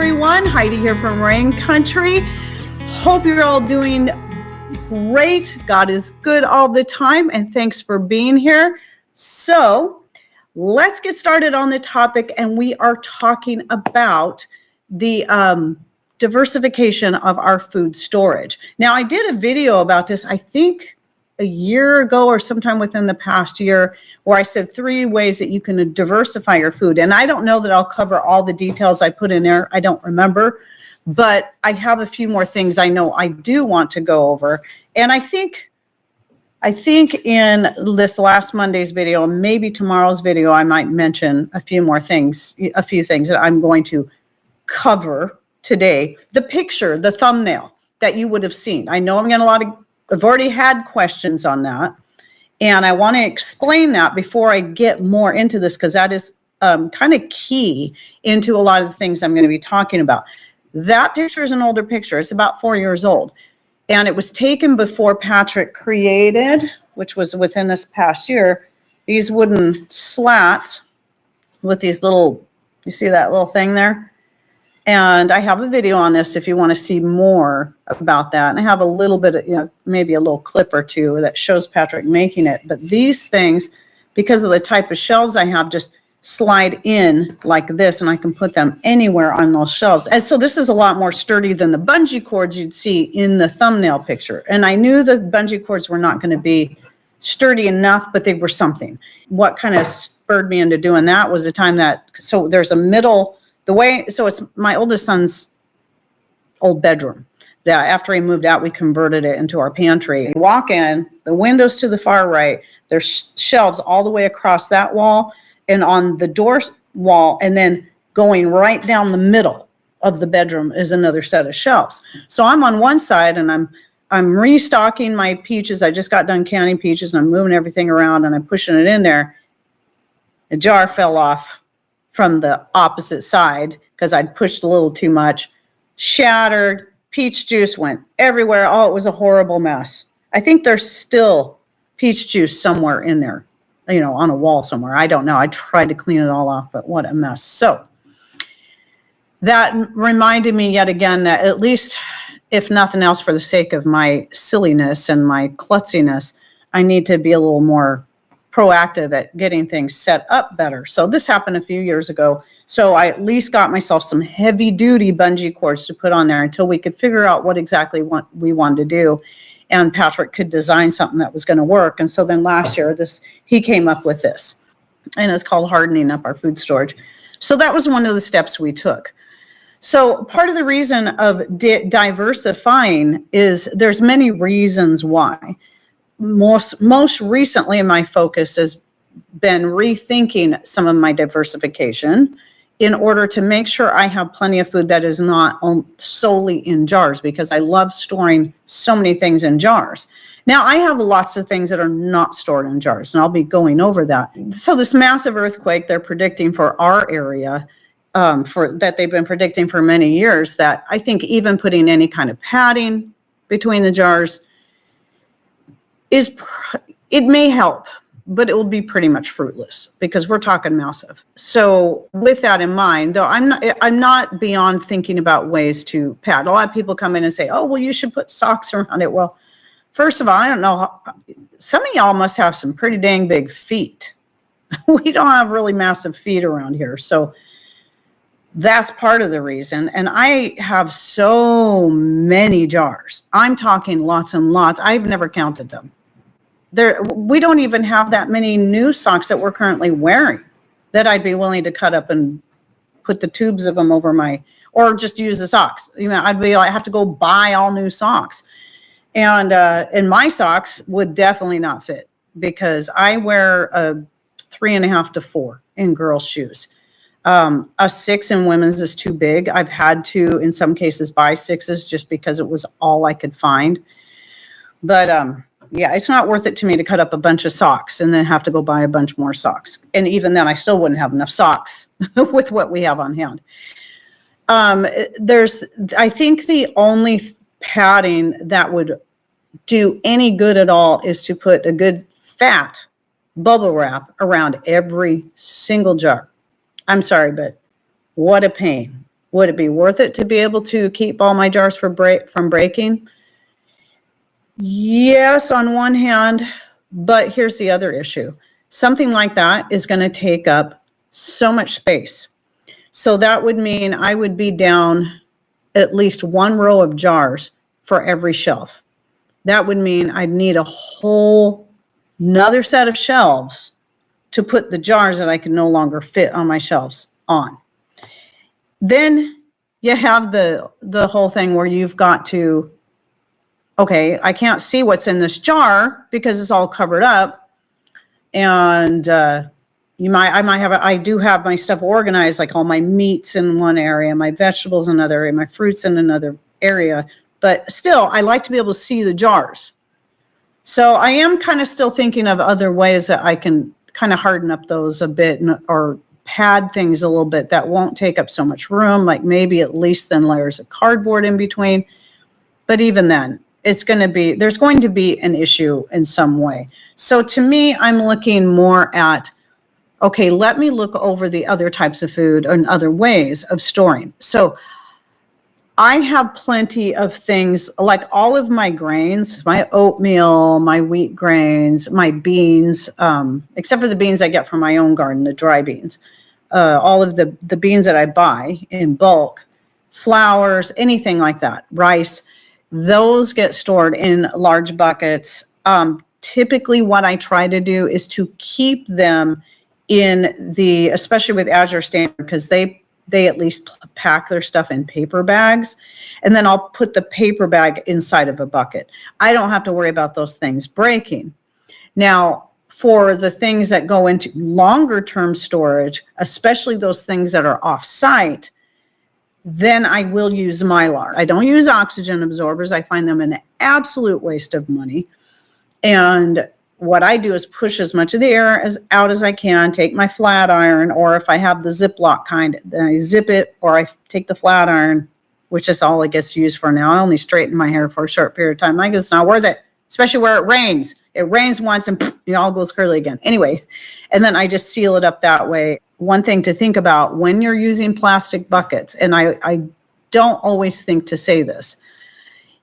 everyone. Heidi here from Rain Country. Hope you're all doing great. God is good all the time, and thanks for being here. So let's get started on the topic, and we are talking about the diversification of our food storage. Now, I did a video about this, I think a year ago or sometime within the past year, where I said 3 ways that you can diversify your food. And I don't know that I'll cover all the details I put in there. I don't remember, but I have a few more things I know I do want to go over. And I think in this last Monday's video, maybe tomorrow's video, I might mention a few things that I'm going to cover today. The picture, the thumbnail that you would have seen. I know I'm getting I've already had questions on that, and I want to explain that before I get more into this, because that is kind of key into a lot of the things I'm going to be talking about. That picture is an older picture. It's about 4 years old, and it was taken before Patrick created, which was within this past year, these wooden slats with these little, you see that little thing there? And I have a video on this if you want to see more about that. And I have a little bit of, maybe a little clip or two that shows Patrick making it. But these things, because of the type of shelves I have, just slide in like this, and I can put them anywhere on those shelves. And so this is a lot more sturdy than the bungee cords you'd see in the thumbnail picture. And I knew the bungee cords were not going to be sturdy enough, but they were something. What kind of spurred me into doing that was the time so there's a middle, so it's my oldest son's old bedroom that after he moved out, we converted it into our pantry. You walk in, the windows to the far right, there's shelves all the way across that wall and on the door wall, and then going right down the middle of the bedroom is another set of shelves. So I'm on one side and I'm restocking my peaches. I just got done canning peaches, and I'm moving everything around and I'm pushing it in there. A jar fell off from the opposite side because I'd pushed a little too much, shattered, peach juice went everywhere. Oh, it was a horrible mess. I think there's still peach juice somewhere in there, on a wall somewhere. I don't know. I tried to clean it all off, but what a mess. So that reminded me yet again that, at least if nothing else, for the sake of my silliness and my klutziness, I need to be a little more proactive at getting things set up better. So this happened a few years ago. So I at least got myself some heavy duty bungee cords to put on there until we could figure out what exactly we wanted to do. And Patrick could design something that was going to work. And so then last year, he came up with this, and it's called hardening up our food storage. So that was one of the steps we took. So part of the reason of diversifying is there's many reasons why. Most recently, my focus has been rethinking some of my diversification in order to make sure I have plenty of food that is not solely in jars, because I love storing so many things in jars. Now, I have lots of things that are not stored in jars, and I'll be going over that. So this massive earthquake they're predicting for our area, that they've been predicting for many years, that I think even putting any kind of padding between the jars it may help, but it will be pretty much fruitless because we're talking massive. So with that in mind, though, I'm not beyond thinking about ways to pad. A lot of people come in and say, oh, well, you should put socks around it. Well, first of all, I don't know. Some of y'all must have some pretty dang big feet. We don't have really massive feet around here. So that's part of the reason. And I have so many jars. I'm talking lots and lots. I've never counted them. We don't even have that many new socks that we're currently wearing that I'd be willing to cut up and put the tubes of them over or just use the socks. I have to go buy all new socks. And my socks would definitely not fit, because I wear a 3.5 to 4 in girls' shoes. A 6 in women's is too big. I've had to, in some cases, buy 6s just because it was all I could find. But yeah, it's not worth it to me to cut up a bunch of socks and then have to go buy a bunch more socks. And even then, I still wouldn't have enough socks with what we have on hand. I think the only padding that would do any good at all is to put a good fat bubble wrap around every single jar. I'm sorry, but what a pain. Would it be worth it to be able to keep all my jars from breaking? Yes, on one hand, but here's the other issue. Something like that is going to take up so much space. So that would mean I would be down at least one row of jars for every shelf. That would mean I'd need a whole another set of shelves to put the jars that I can no longer fit on my shelves on. Then you have the whole thing where you've got to, okay, I can't see what's in this jar because it's all covered up. And I do have my stuff organized, like all my meats in one area, my vegetables in another area, my fruits in another area. But still, I like to be able to see the jars. So I am kind of still thinking of other ways that I can kind of harden up those a bit or pad things a little bit that won't take up so much room, like maybe at least thin layers of cardboard in between. But even then, there's going to be an issue in some way. So to me, I'm looking more at, okay, let me look over the other types of food and other ways of storing. So I have plenty of things, like all of my grains, my oatmeal, my wheat grains, my beans, except for the beans I get from my own garden, the dry beans, all of the beans that I buy in bulk, flours, anything like that, rice, those get stored in large buckets. Typically what I try to do is to keep them especially with Azure Standard, because they at least pack their stuff in paper bags, and then I'll put the paper bag inside of a bucket. I don't have to worry about those things breaking. Now, for the things that go into longer term storage, especially those things that are off-site, then I will use Mylar. I don't use oxygen absorbers. I find them an absolute waste of money. And what I do is push as much of the air out as I can, take my flat iron, or if I have the Ziploc kind, then I zip it, or I take the flat iron, which is all it gets used for now. I only straighten my hair for a short period of time. I guess it's not worth it, especially where it rains. It rains once and it all goes curly again. Anyway, and then I just seal it up that way. One thing to think about when you're using plastic buckets, and I don't always think to say this,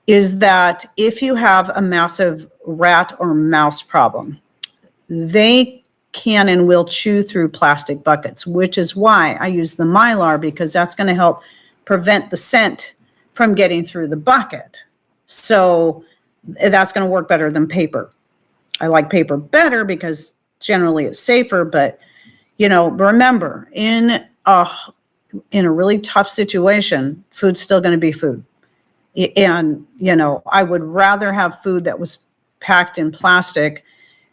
is that if you have a massive rat or mouse problem, they can and will chew through plastic buckets, which is why I use the Mylar, because that's going to help prevent the scent from getting through the bucket. So that's going to work better than paper. I like paper better because generally it's safer, but remember, in a really tough situation, food's still going to be food. And, I would rather have food that was packed in plastic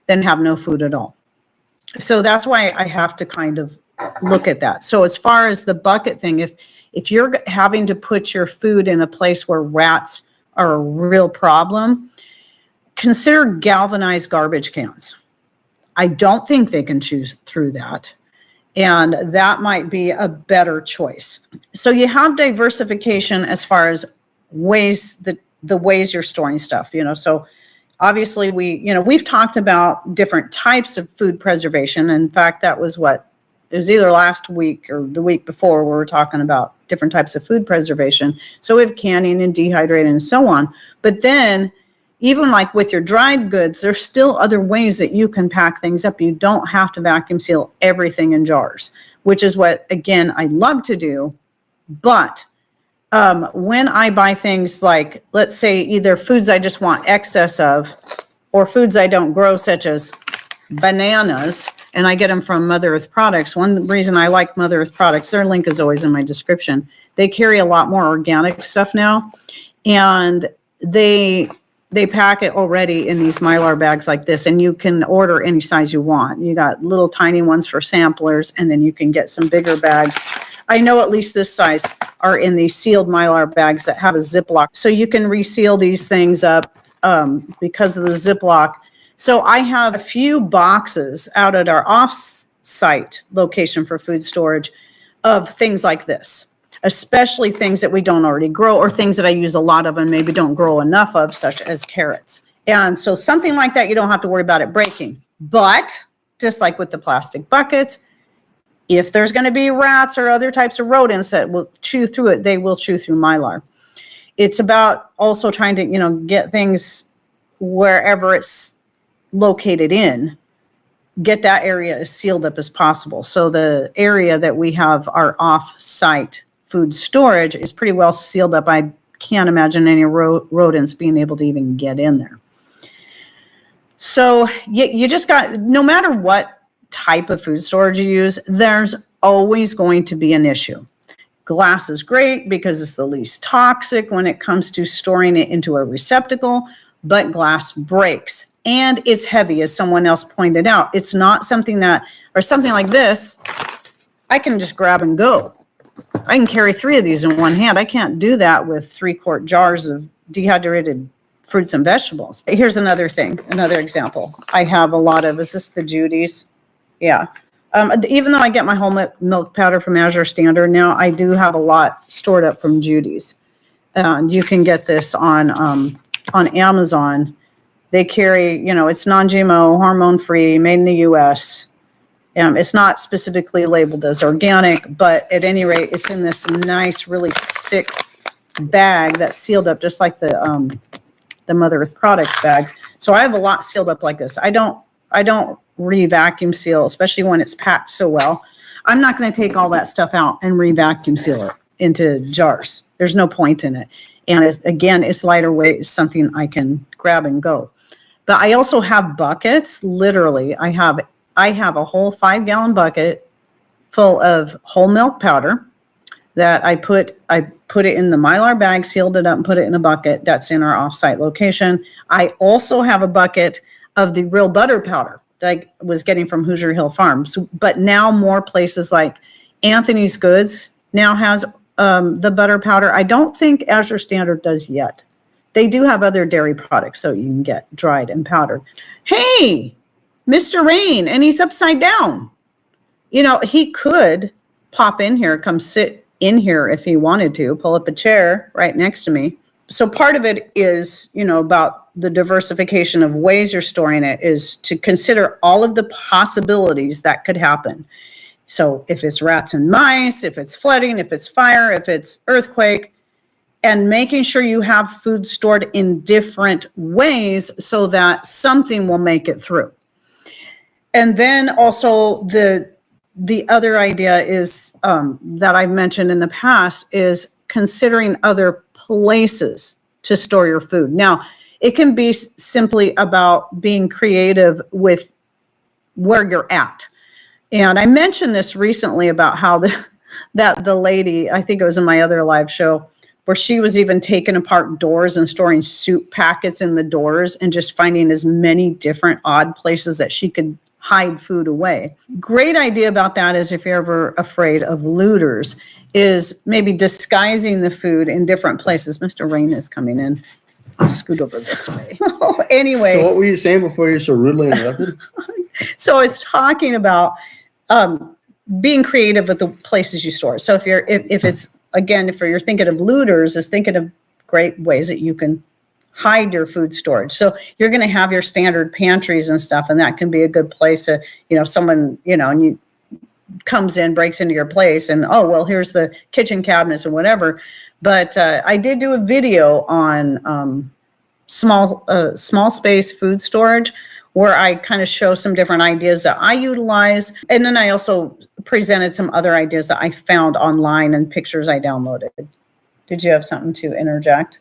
than have no food at all. So that's why I have to kind of look at that. So as far as the bucket thing, if you're having to put your food in a place where rats are a real problem, consider galvanized garbage cans. I don't think they can chew through that. And that might be a better choice. So you have diversification as far as the ways you're storing stuff, so obviously we've talked about different types of food preservation. In fact, it was either last week or the week before, we were talking about different types of food preservation. So we have canning and dehydrating and so on. But then even like with your dried goods, there's still other ways that you can pack things up. You don't have to vacuum seal everything in jars, which is what, again, I love to do. But when I buy things like, let's say, either foods I just want excess of or foods I don't grow, such as bananas, and I get them from Mother Earth Products. One reason I like Mother Earth Products, their link is always in my description. They carry a lot more organic stuff now, and they pack it already in these Mylar bags like this, and you can order any size you want. You got little tiny ones for samplers, and then you can get some bigger bags. I know at least this size are in these sealed Mylar bags that have a Ziploc. So you can reseal these things up because of the Ziploc. So I have a few boxes out at our off-site location for food storage of things like this, especially things that we don't already grow or things that I use a lot of and maybe don't grow enough of, such as carrots. And so something like that, you don't have to worry about it breaking. But just like with the plastic buckets, If there's going to be rats or other types of rodents that will chew through it, they will chew through Mylar. It's about also trying to, get things wherever it's located in, get that area as sealed up as possible. So the area that we have our off-site food storage is pretty well sealed up. I can't imagine any rodents being able to even get in there. So you just got, no matter what type of food storage you use, there's always going to be an issue. Glass is great because it's the least toxic when it comes to storing it into a receptacle, but glass breaks and it's heavy, as someone else pointed out. It's not something that, or something like this, I can just grab and go. I can carry 3 of these in one hand. I can't do that with 3-quart jars of dehydrated fruits and vegetables. Here's another thing, another example. I have a lot of, is this the Judy's? Yeah. Even though I get my whole milk powder from Azure Standard now, I do have a lot stored up from Judy's. You can get this on Amazon. They carry, it's non-GMO, hormone-free, made in the U.S. It's not specifically labeled as organic, but at any rate, it's in this nice, really thick bag that's sealed up, just like the Mother Earth Products bags. So I have a lot sealed up like this. I don't re-vacuum seal, especially when it's packed so well. I'm not going to take all that stuff out and re-vacuum seal it into jars. There's no point in it. And it's lighter weight. It's something I can grab and go. But I also have buckets. Literally, I have a whole 5-gallon bucket full of whole milk powder that I put it in the Mylar bag, sealed it up, and put it in a bucket that's in our offsite location. I also have a bucket of the real butter powder that I was getting from Hoosier Hill Farms. But now more places like Anthony's Goods now has the butter powder. I don't think Azure Standard does yet. They do have other dairy products, so you can get dried and powdered. Hey, Mr. Rain, and he's upside down. He could pop in here, come sit in here if he wanted to, pull up a chair right next to me. So part of it is, about the diversification of ways you're storing it, is to consider all of the possibilities that could happen. So if it's rats and mice, if it's flooding, if it's fire, if it's earthquake, and making sure you have food stored in different ways so that something will make it through. And then also the other idea is that I've mentioned in the past is considering other places to store your food. Now, it can be simply about being creative with where you're at. And I mentioned this recently about how the lady, I think it was in my other live show, where she was even taking apart doors and storing soup packets in the doors and just finding as many different odd places that she could hide food away. Great idea about that is, if you're ever afraid of looters, is maybe disguising the food in different places. Mr. Rain is coming in. I'll scoot over this way. Anyway. So what were you saying before you so rudely interrupted? So I was talking about being creative with the places you store. So if it's, again, if you're thinking of looters, is thinking of great ways that you can hide your food storage. So you're going to have your standard pantries and stuff, and that can be a good place to, someone, and you comes in, breaks into your place, and here's the kitchen cabinets or whatever. But I did do a video on small space food storage, where I kind of show some different ideas that I utilize. And then I also presented some other ideas that I found online and pictures I downloaded. Did you have something to interject?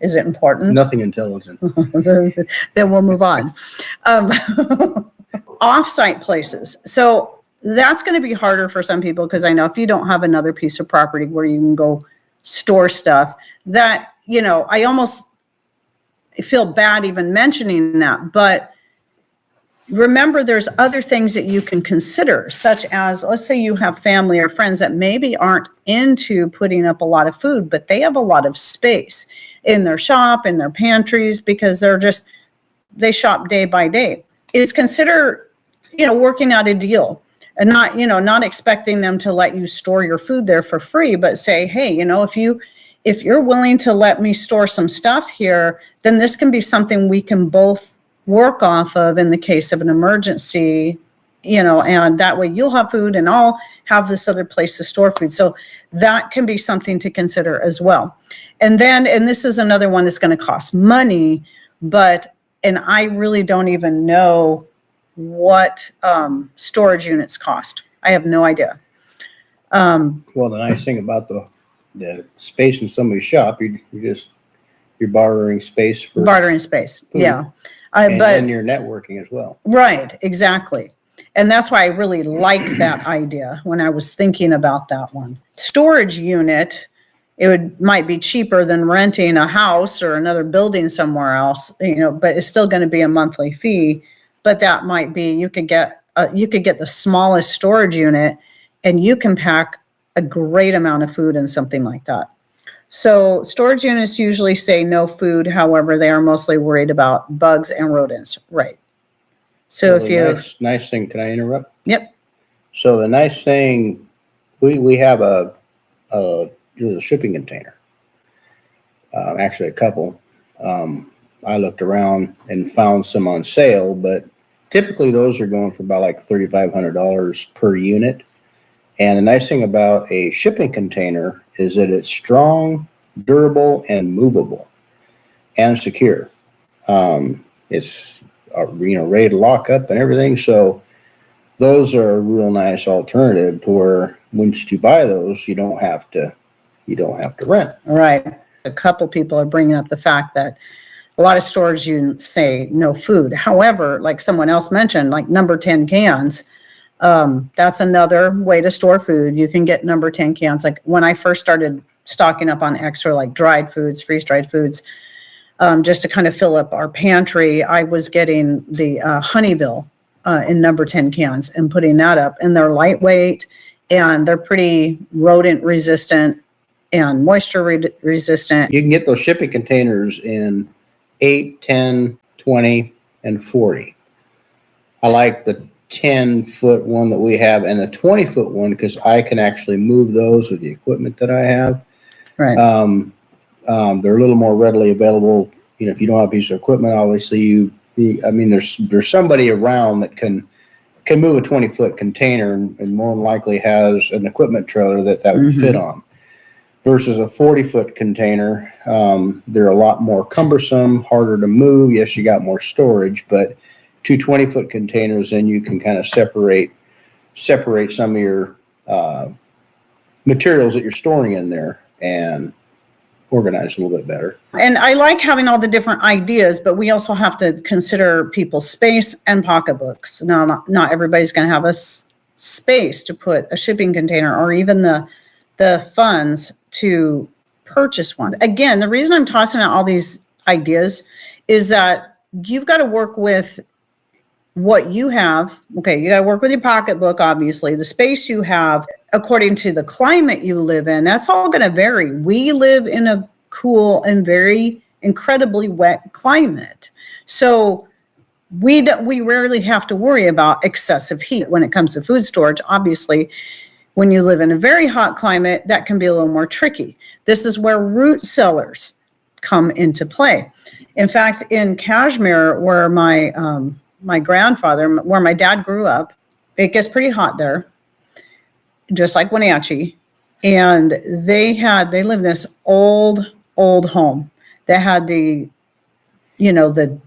Is it important? Nothing intelligent. Then we'll move on. Off-site places. So that's going to be harder for some people, because I know if you don't have another piece of property where you can go store stuff, that, I almost feel bad even mentioning that. But remember, there's other things that you can consider, such as, let's say you have family or friends that maybe aren't into putting up a lot of food, but they have a lot of space in their shop, in their pantries, because they shop day by day. Is consider, working out a deal, and not expecting them to let you store your food there for free, but say, hey, if you're willing to let me store some stuff here, then this can be something we can both work off of in the case of an emergency, and that way you'll have food and I'll have this other place to store food. So that can be something to consider as well. And this is another one that's going to cost money, and I really don't even know what storage units cost. I have no idea. Well, the nice thing about the space in somebody's shop, you're bartering space for food. Yeah. And you're networking as well. Right, exactly. And that's why I really like that idea when I was thinking about that one. Storage unit, might be cheaper than renting a house or another building somewhere else, but it's still going to be a monthly fee. But that might be, you could get the smallest storage unit and you can pack a great amount of food in something like that. So storage units usually say no food. However, they are mostly worried about bugs and rodents. Right. So nice thing, can I interrupt? Yep. So the nice thing, we have a shipping container. Actually a couple. I looked around and found some on sale, but typically those are going for about like $3,500 per unit. And the nice thing about a shipping container is that it's strong, durable, and movable, and secure. It's ready to lock up and everything. So those are a real nice alternative to where once you buy those, you don't have to rent. Right. A couple people are bringing up the fact that a lot of storage units say no food. However, like someone else mentioned, like number 10 cans, that's another way to store food. You can get number 10 cans. Like when I first started stocking up on extra, like dried foods, freeze-dried foods, just to kind of fill up our pantry, I was getting the Honeybill in number 10 cans and putting that up. And they're lightweight and they're pretty rodent resistant and moisture resistant. You can get those shipping containers in 8, 10, 20, and 40. I like the 10-foot one that we have and the 20-foot one because I can actually move those with the equipment that I have. Right. They're a little more readily available. If you don't have a piece of equipment, obviously there's somebody around that can move a 20-foot container and more than likely has an equipment trailer that would fit on. Versus a 40-foot container, they're a lot more cumbersome, harder to move. Yes, you got more storage, but 2 20-foot containers, then you can kind of separate some of your materials that you're storing in there and organize a little bit better. And I like having all the different ideas, but we also have to consider people's space and pocketbooks. Now, not everybody's going to have a space to put a shipping container or even the funds to purchase one. Again, the reason I'm tossing out all these ideas is that you've got to work with what you have. Okay, you got to work with your pocketbook, obviously, the space you have, according to the climate you live in. That's all going to vary. We live in a cool and very incredibly wet climate. So we rarely have to worry about excessive heat when it comes to food storage. Obviously, when you live in a very hot climate, that can be a little more tricky. This is where root cellars come into play. In fact, in Kashmir, where my grandfather, where my dad grew up, it gets pretty hot there, just like Wenatchee. And they lived in this old home that had the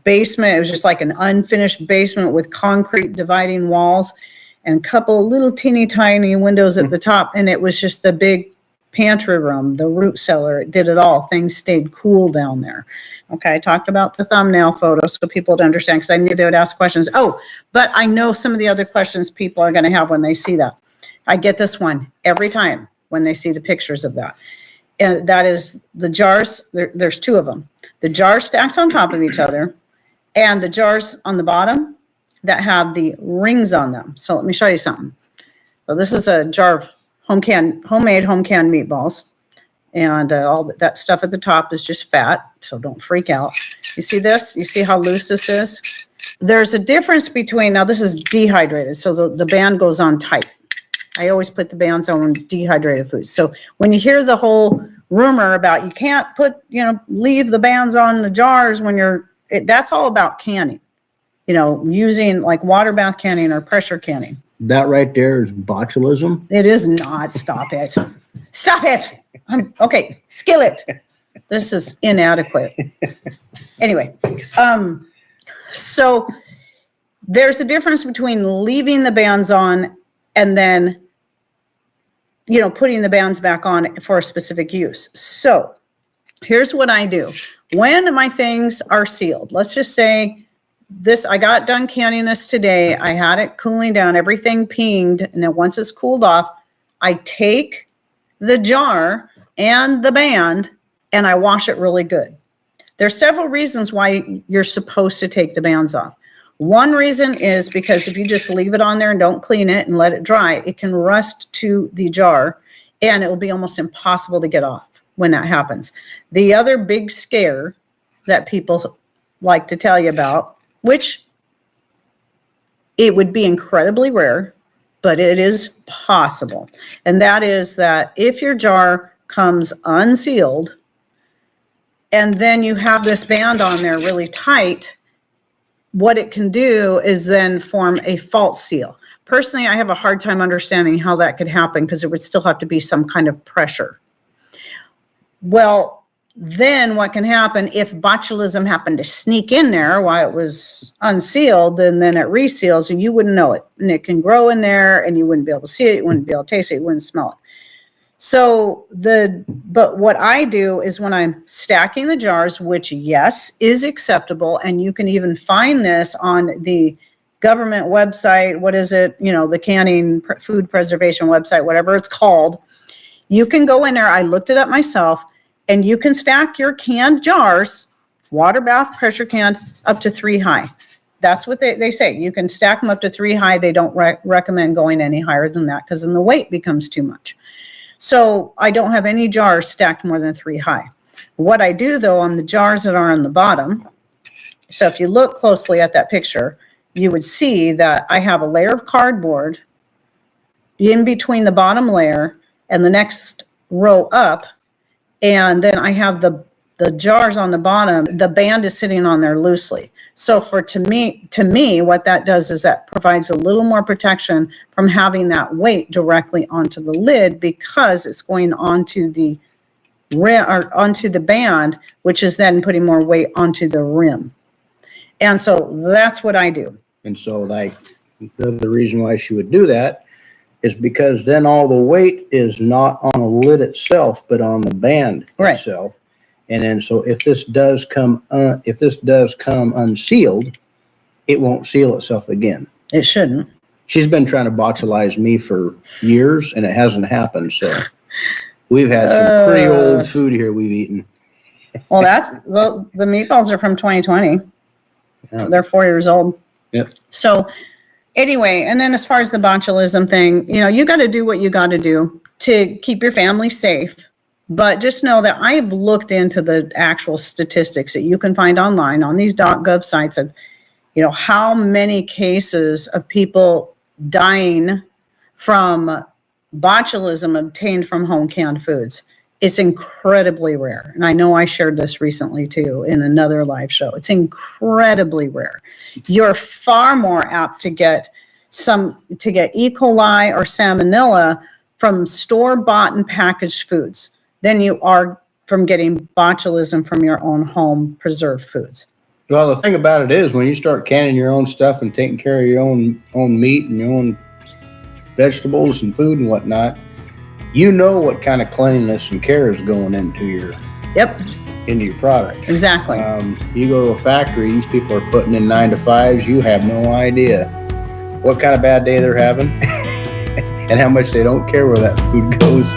basement. It was just like an unfinished basement with concrete dividing walls and a couple of little teeny tiny windows at the top. And it was just the big pantry room, the root cellar. It did it all. Things stayed cool down there. Okay, I talked about the thumbnail photo so people would understand, because I knew they would ask questions. Oh, but I know some of the other questions people are going to have when they see that. I get this one every time when they see the pictures of that. And that is the jars. There's 2 of them. The jars stacked on top of each other and the jars on the bottom that have the rings on them. So let me show you something. So this is a jar of homemade home canned meatballs. And all that stuff at the top is just fat, so don't freak out. You see this? You see how loose this is? There's a difference between, now this is dehydrated, so the band goes on tight. I always put the bands on dehydrated foods. So when you hear the whole rumor about you can't leave the bands on the jars when that's all about canning. using like water bath canning or pressure canning. That right there is botulism. It is not. Stop it. Stop it. Okay. Skillet. This is inadequate. Anyway, so there's a difference between leaving the bands on and then, putting the bands back on for a specific use. So here's what I do. When my things are sealed, let's just say I got done canning this today. I had it cooling down, everything pinged. And then once it's cooled off, I take the jar and the band and I wash it really good. There's several reasons why you're supposed to take the bands off. One reason is because if you just leave it on there and don't clean it and let it dry, it can rust to the jar and it will be almost impossible to get off when that happens. The other big scare that people like to tell you about, which it would be incredibly rare, but it is possible. And that is that if your jar comes unsealed and then you have this band on there really tight, what it can do is then form a false seal. Personally, I have a hard time understanding how that could happen because it would still have to be some kind of pressure. Well, then what can happen if botulism happened to sneak in there while it was unsealed and then it reseals and you wouldn't know it. And it can grow in there and you wouldn't be able to see it, you wouldn't be able to taste it, you wouldn't smell it. So but what I do is when I'm stacking the jars, which yes, is acceptable, and you can even find this on the government website, what is it, the canning food preservation website, whatever it's called, you can go in there, I looked it up myself, and you can stack your canned jars, water bath, pressure canned, up to 3 high. That's what they say. You can stack them up to 3 high. They don't recommend going any higher than that because then the weight becomes too much. So I don't have any jars stacked more than 3 high. What I do though on the jars that are on the bottom, so if you look closely at that picture, you would see that I have a layer of cardboard in between the bottom layer and the next row up. And then I have the jars on the bottom, the band is sitting on there loosely. So to me, what that does is that provides a little more protection from having that weight directly onto the lid because it's going onto the rim or onto the band, which is then putting more weight onto the rim. And so that's what I do. And so the reason why she would do that is because then all the weight is not on the lid itself, but on the band itself. And then, so if this does come unsealed, it won't seal itself again. It shouldn't. She's been trying to botulize me for years, and it hasn't happened. So we've had some pretty old food here we've eaten. Well, that's the meatballs are from 2020. Yeah. They're 4 years old. Yep. So anyway, and then as far as the botulism thing, you got to do what you got to do to keep your family safe. But just know that I've looked into the actual statistics that you can find online on these .gov sites of, how many cases of people dying from botulism obtained from home canned foods. It's incredibly rare. And I know I shared this recently too in another live show. It's incredibly rare. You're far more apt to get E. coli or salmonella from store-bought and packaged foods than you are from getting botulism from your own home preserved foods. Well, the thing about it is when you start canning your own stuff and taking care of your own meat and your own vegetables and food and whatnot, you know what kind of cleanliness and care is going into your product. Exactly. You go to a factory, these people are putting in 9 to 5s. You have no idea what kind of bad day they're having and how much they don't care where that food goes.